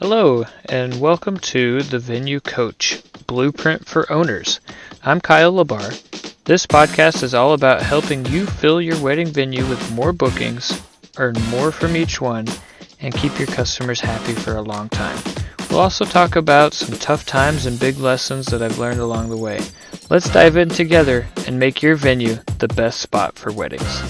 Hello, and welcome to the Venue Coach Blueprint for Owners. I'm Kyle Labar. This podcast is all about helping you fill your wedding venue with more bookings, earn more from each one, and keep your customers happy for a long time. We'll also talk about some tough times and big lessons that I've learned along the way. Let's dive in together and make your venue the best spot for weddings.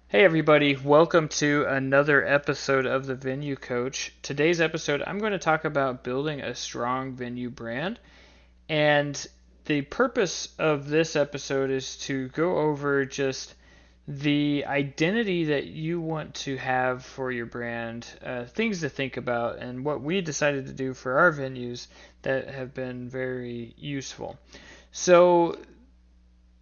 Hey everybody, welcome to another episode of the Venue Coach. Today's episode, I'm going to talk about building a strong venue brand. And the purpose of this episode is to go over just the identity that you want to have for your brand, things to think about, and what we decided to do for our venues that have been very useful. So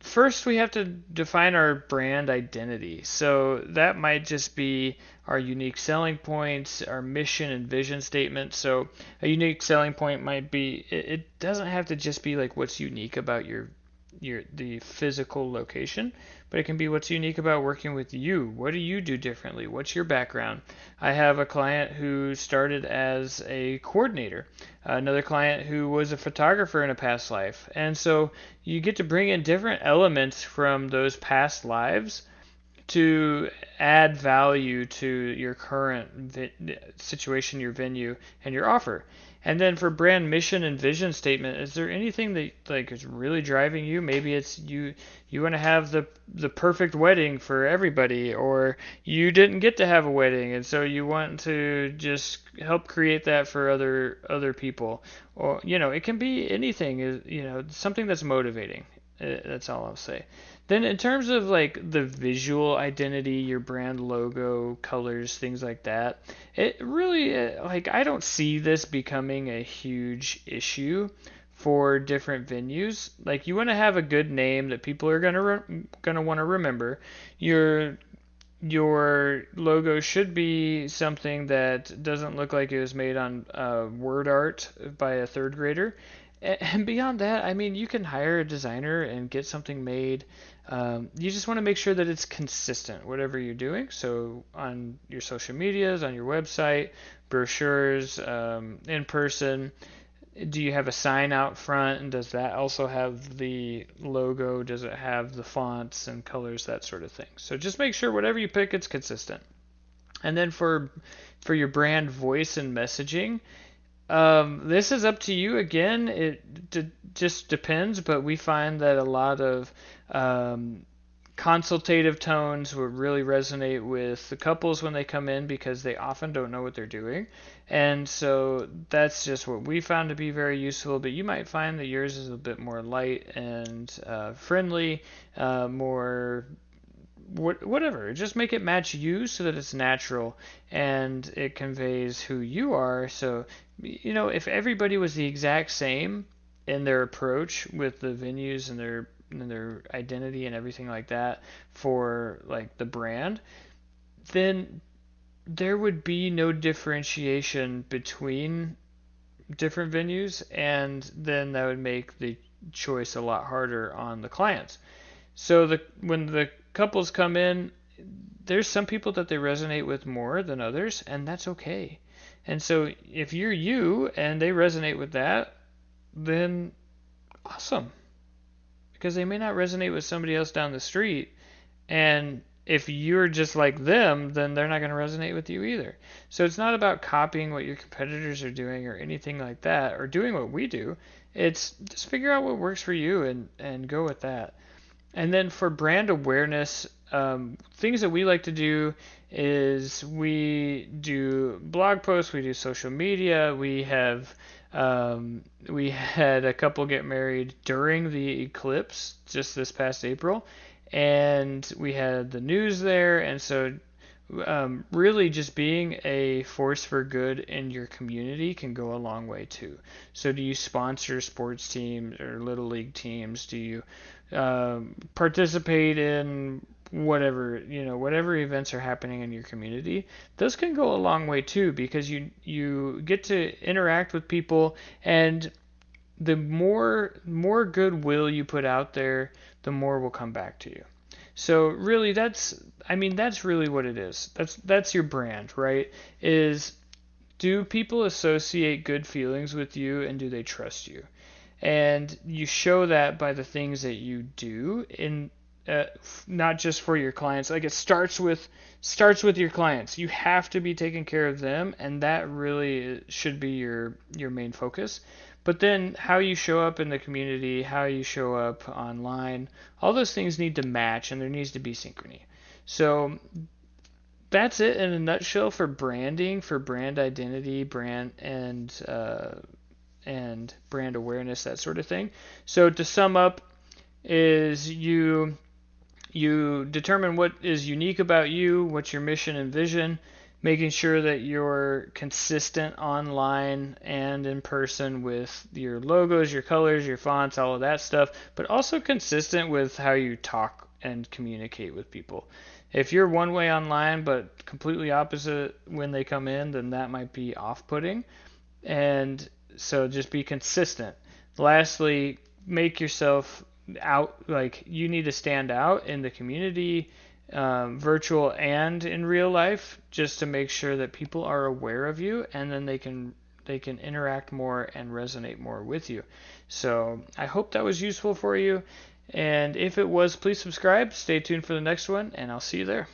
first, we have to define our brand identity. So that might just be our unique selling points, our mission and vision statement. So a unique selling point might be, it doesn't have to just be like what's unique about the physical location, but it can be what's unique about working with you. What do you do differently? What's your background? I have a client who started as a coordinator, another client who was a photographer in a past life. And so you get to bring in different elements from those past lives to add value to your current situation, your venue, and your offer. And then for brand mission and vision statement, is there anything that like is really driving you? Maybe it's you want to have the perfect wedding for everybody, or you didn't get to have a wedding and so you want to just help create that for other people. Or it can be anything, something that's motivating. That's all I'll say. Then in terms of like the visual identity, your brand logo, colors, things like that, it really like I don't see this becoming a huge issue for different venues. Like you want to have a good name that people are gonna want to remember. Your logo should be something that doesn't look like it was made on word art by a third grader. And beyond that, I mean, you can hire a designer and get something made. You just want to make sure that it's consistent, whatever you're doing. So on your social medias, on your website, brochures, in person, do you have a sign out front? And does that also have the logo? Does it have the fonts and colors, that sort of thing? So just make sure whatever you pick, it's consistent. And then for your brand voice and messaging, this is up to you again. Just depends, but we find that a lot of consultative tones would really resonate with the couples when they come in because they often don't know what they're doing. And so that's just what we found to be very useful. But you might find that yours is a bit more light and friendly, more whatever. Just make it match you so that it's natural and it conveys who you are. So, if everybody was the exact same in their approach with the venues and their identity and everything like that for like the brand, then there would be no differentiation between different venues, and then that would make the choice a lot harder on the clients. So when the couples come in, there's some people that they resonate with more than others, and that's okay. And so if you're you and they resonate with that, then awesome. Because they may not resonate with somebody else down the street. And if you're just like them, then they're not going to resonate with you either. So it's not about copying what your competitors are doing or anything like that, or doing what we do. It's just figure out what works for you and go with that. And then for brand awareness, things that we like to do is we do blog posts, we do social media. We had a couple get married during the eclipse just this past April, and we had the news there. And so really just being a force for good in your community can go a long way too. So do you sponsor sports teams or little league teams? Do you participate in whatever events are happening in your community? Those can go a long way too, because you get to interact with people, and the more goodwill you put out there, the more will come back to you. So really, that's really what it is. That's your brand, right? Is do people associate good feelings with you, and do they trust you? And you show that by the things that you do in uh, not just for your clients. Like, it starts with your clients. You have to be taking care of them, and that really should be your main focus. But then how you show up in the community, how you show up online, all those things need to match, and there needs to be synchrony. So that's it in a nutshell for branding, for brand identity, brand and brand awareness, that sort of thing. So to sum up, is you determine what is unique about you, what's your mission and vision, making sure that you're consistent online and in person with your logos, your colors, your fonts, all of that stuff, but also consistent with how you talk and communicate with people. If you're one way online but completely opposite when they come in, then that might be off-putting. And so just be consistent. Lastly, make yourself out, like, you need to stand out in the community, virtual and in real life, just to make sure that people are aware of you, and then they can interact more and resonate more with you. So I hope that was useful for you, and if it was, please subscribe, stay tuned for the next one, and I'll see you there.